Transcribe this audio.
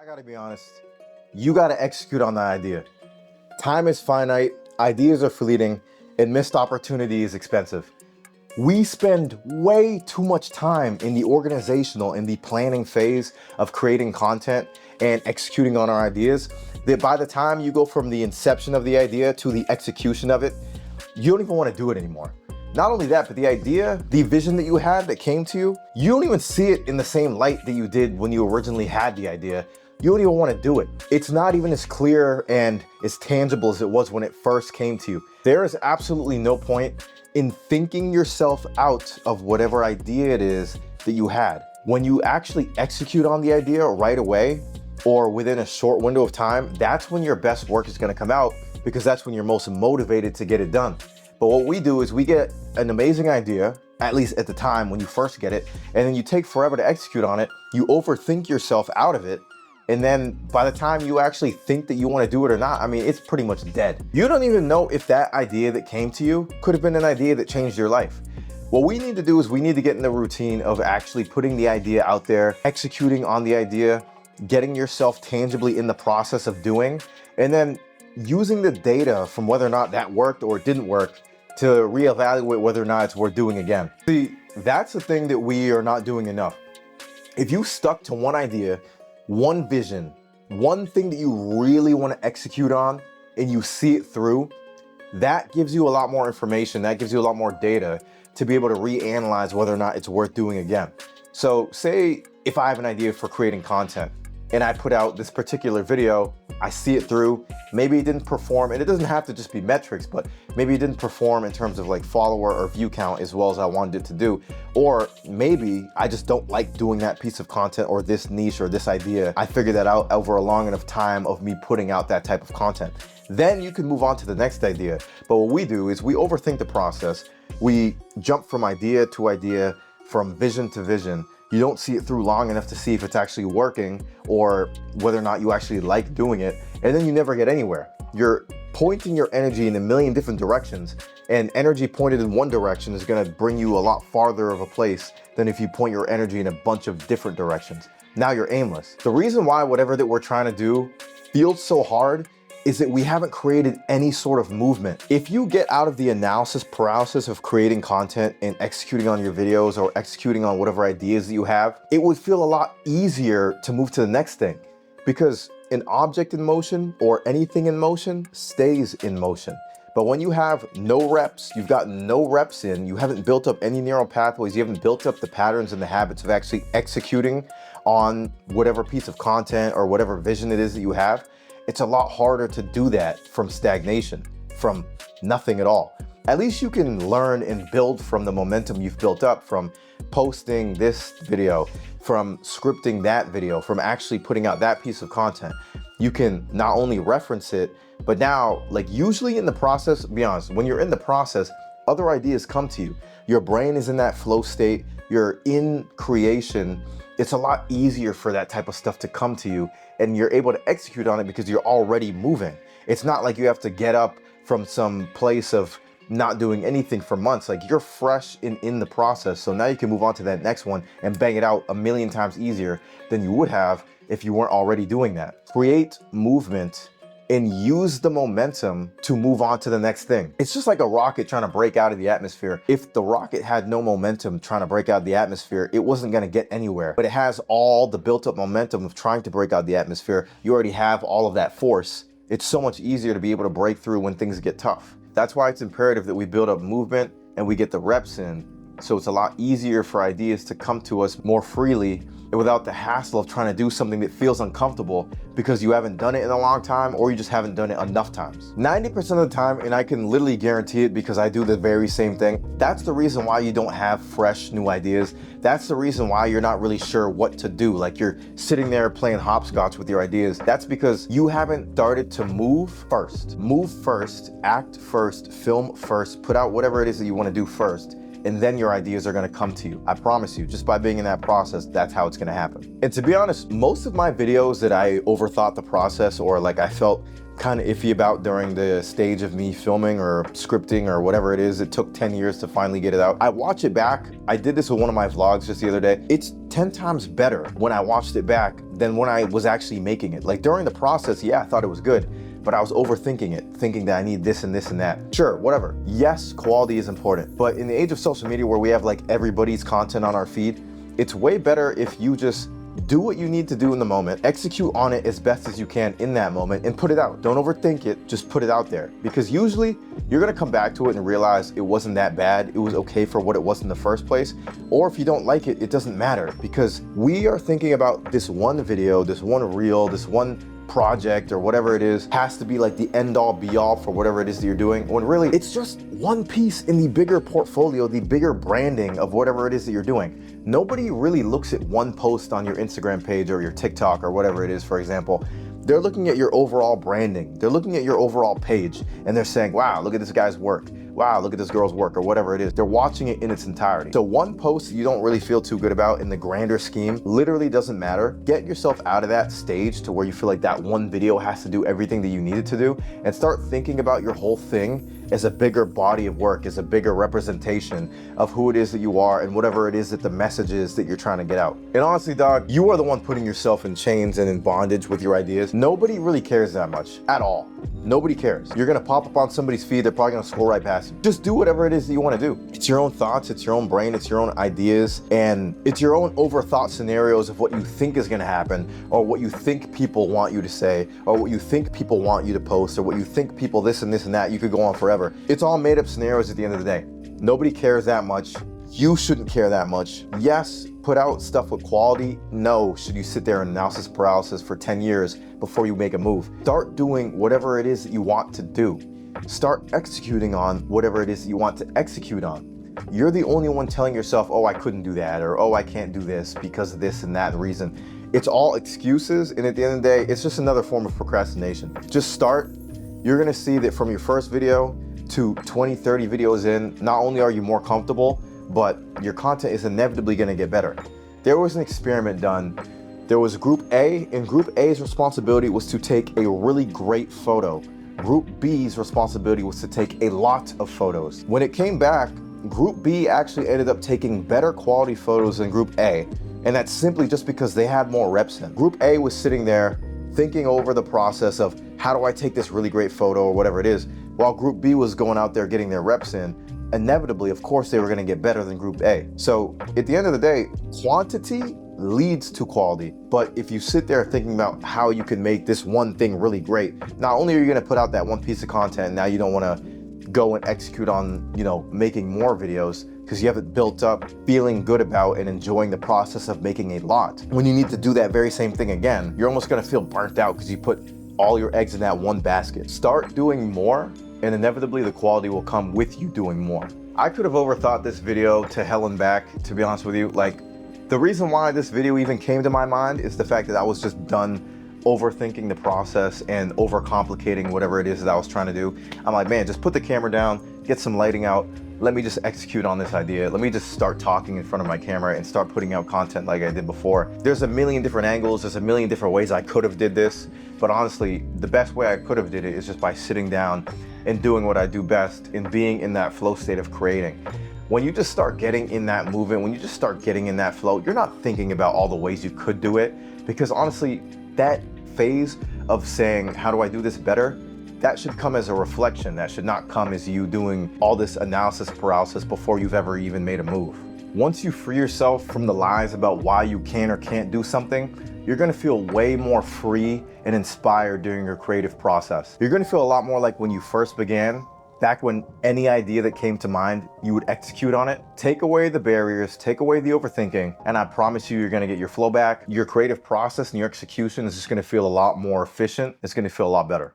I gotta be honest, you gotta execute on that idea. Time is finite, ideas are fleeting, and missed opportunity is expensive. We spend way too much time in the organizational, in the planning phase of creating content and executing on our ideas, that by the time you go from the inception of the idea to the execution of it, you don't even want to do it anymore. Not only that, but the idea, the vision that you had that came to you, you don't even see it in the same light that you did when you originally had the idea. You don't even want to do it. It's not even as clear and as tangible as it was when it first came to you. There is absolutely no point in thinking yourself out of whatever idea it is that you had. When you actually execute on the idea right away or within a short window of time, that's when your best work is going to come out, because that's when you're most motivated to get it done. But what we do is we get an amazing idea, at least at the time when you first get it, and then you take forever to execute on it. You overthink yourself out of it. And then by the time you actually think that you want to do it or not, I mean, it's pretty much dead. You don't even know if that idea that came to you could have been an idea that changed your life. What we need to do is we need to get in the routine of actually putting the idea out there, executing on the idea, getting yourself tangibly in the process of doing, and then using the data from whether or not that worked or didn't work to reevaluate whether or not it's worth doing again. See, that's the thing that we are not doing enough. If you stuck to one idea, one vision, one thing that you really want to execute on, and you see it through, that gives you a lot more information, that gives you a lot more data to be able to reanalyze whether or not it's worth doing again. So say if I have an idea for creating content and I put out this particular video, I see it through, maybe it didn't perform, and it doesn't have to just be metrics, but maybe it didn't perform in terms of like follower or view count as well as I wanted it to do. Or maybe I just don't like doing that piece of content or this niche or this idea. I figured that out over a long enough time of me putting out that type of content. Then you can move on to the next idea. But what we do is we overthink the process. We jump from idea to idea, from vision to vision. You don't see it through long enough to see if it's actually working or whether or not you actually like doing it. And then you never get anywhere. You're pointing your energy in a million different directions, and energy pointed in one direction is gonna bring you a lot farther of a place than if you point your energy in a bunch of different directions. Now you're aimless. The reason why whatever that we're trying to do feels so hard is that we haven't created any sort of movement. If you get out of the analysis paralysis of creating content and executing on your videos or executing on whatever ideas that you have, it would feel a lot easier to move to the next thing, because an object in motion or anything in motion stays in motion. But when you have no reps, you've got no reps in, you haven't built up any neural pathways, you haven't built up the patterns and the habits of actually executing on whatever piece of content or whatever vision it is that you have, it's a lot harder to do that from stagnation, from nothing at all. At least you can learn and build from the momentum you've built up from posting this video, from scripting that video, from actually putting out that piece of content. You can not only reference it, but now, like usually in the process, be honest, when you're in the process, other ideas come to you. Your brain is in that flow state, you're in creation. It's a lot easier for that type of stuff to come to you, and you're able to execute on it because you're already moving. It's not like you have to get up from some place of not doing anything for months. Like, you're fresh in the process. So now you can move on to that next one and bang it out a million times easier than you would have if you weren't already doing that. Create movement and use the momentum to move on to the next thing. It's just like a rocket trying to break out of the atmosphere. If the rocket had no momentum trying to break out of the atmosphere, it wasn't gonna get anywhere. But it has all the built up momentum of trying to break out the atmosphere. You already have all of that force. It's so much easier to be able to break through when things get tough. That's why it's imperative that we build up movement and we get the reps in. So it's a lot easier for ideas to come to us more freely and without the hassle of trying to do something that feels uncomfortable because you haven't done it in a long time or you just haven't done it enough times. 90% of the time, and I can literally guarantee it because I do the very same thing, that's the reason why you don't have fresh new ideas. That's the reason why you're not really sure what to do. Like, you're sitting there playing hopscotch with your ideas. That's because you haven't started to move first. Move first, act first, film first, put out whatever it is that you want to do first. And then your ideas are gonna come to you. I promise you, just by being in that process, that's how it's gonna happen. And to be honest, most of my videos that I overthought the process or like I felt kind of iffy about during the stage of me filming or scripting or whatever it is, it took 10 years to finally get it out. I watch it back. I did this with one of my vlogs just the other day. It's 10 times better when I watched it back than when I was actually making it. Like during the process, yeah, I thought it was good, but I was overthinking it, thinking that I need this and this and that. Sure, whatever. Yes, quality is important, but in the age of social media where we have like everybody's content on our feed, it's way better if you just do what you need to do in the moment, execute on it as best as you can in that moment, and put it out. Don't overthink it, just put it out there. Because usually you're gonna come back to it and realize it wasn't that bad, it was okay for what it was in the first place. Or if you don't like it, it doesn't matter, because we are thinking about this one video, this one reel, this one project or whatever it is has to be like the end all be all for whatever it is that you're doing, when really it's just one piece in the bigger portfolio, the bigger branding of whatever it is that you're doing. Nobody really looks at one post on your Instagram page or your TikTok or whatever it is, for example. They're looking at your overall branding. They're looking at your overall page and they're saying, wow, look at this guy's work. Wow, look at this girl's work, or whatever it is. They're watching it in its entirety. So one post you don't really feel too good about in the grander scheme literally doesn't matter. Get yourself out of that stage to where you feel like that one video has to do everything that you need it to do, and start thinking about your whole thing as a bigger body of work, as a bigger representation of who it is that you are and whatever it is that the message is that you're trying to get out. And honestly, dog, you are the one putting yourself in chains and in bondage with your ideas. Nobody really cares that much at all. Nobody cares. You're gonna pop up on somebody's feed, they're probably gonna scroll right past you. Just do whatever it is that you wanna do. It's your own thoughts, it's your own brain, it's your own ideas, and it's your own overthought scenarios of what you think is gonna happen, or what you think people want you to say, or what you think people want you to post, or what you think people this and this and that. You could go on forever. It's all made up scenarios at the end of the day. Nobody cares that much. You shouldn't care that much. Yes, put out stuff with quality. No, should you sit there in analysis paralysis for 10 years before you make a move. Start doing whatever it is that you want to do. Start executing on whatever it is that you want to execute on. You're the only one telling yourself, oh, I couldn't do that, or oh, I can't do this because of this and that reason. It's all excuses, and at the end of the day, it's just another form of procrastination. Just start. You're gonna see that from your first video to 20, 30 videos in, not only are you more comfortable, but your content is inevitably gonna get better. There was an experiment done. There was Group A, and Group A's responsibility was to take a really great photo. Group B's responsibility was to take a lot of photos. When it came back, Group B actually ended up taking better quality photos than Group A, and that's simply just because they had more reps in. Group A was sitting there thinking over the process of how do I take this really great photo or whatever it is, while Group B was going out there getting their reps in. Inevitably, of course, they were gonna get better than Group A. So at the end of the day, quantity leads to quality. But if you sit there thinking about how you can make this one thing really great, not only are you gonna put out that one piece of content, now you don't wanna go and execute on, making more videos because you haven't built up feeling good about and enjoying the process of making a lot. When you need to do that very same thing again, you're almost gonna feel burnt out because you put all your eggs in that one basket. Start doing more, and inevitably the quality will come with you doing more. I could have overthought this video to hell and back, to be honest with you. Like, the reason why this video even came to my mind is the fact that I was just done overthinking the process and overcomplicating whatever it is that I was trying to do. I'm like, man, just put the camera down, get some lighting out, let me just execute on this idea. Let me just start talking in front of my camera and start putting out content like I did before. There's a million different angles, there's a million different ways I could have did this, but honestly, the best way I could have did it is just by sitting down and doing what I do best and being in that flow state of creating. When you just start getting in that movement, when you just start getting in that flow, you're not thinking about all the ways you could do it, because honestly, that phase of saying, how do I do this better? That should come as a reflection. That should not come as you doing all this analysis paralysis before you've ever even made a move. Once you free yourself from the lies about why you can or can't do something, you're gonna feel way more free and inspired during your creative process. You're gonna feel a lot more like when you first began, back when any idea that came to mind, you would execute on it. Take away the barriers, take away the overthinking, and I promise you, you're gonna get your flow back. Your creative process and your execution is just gonna feel a lot more efficient. It's gonna feel a lot better.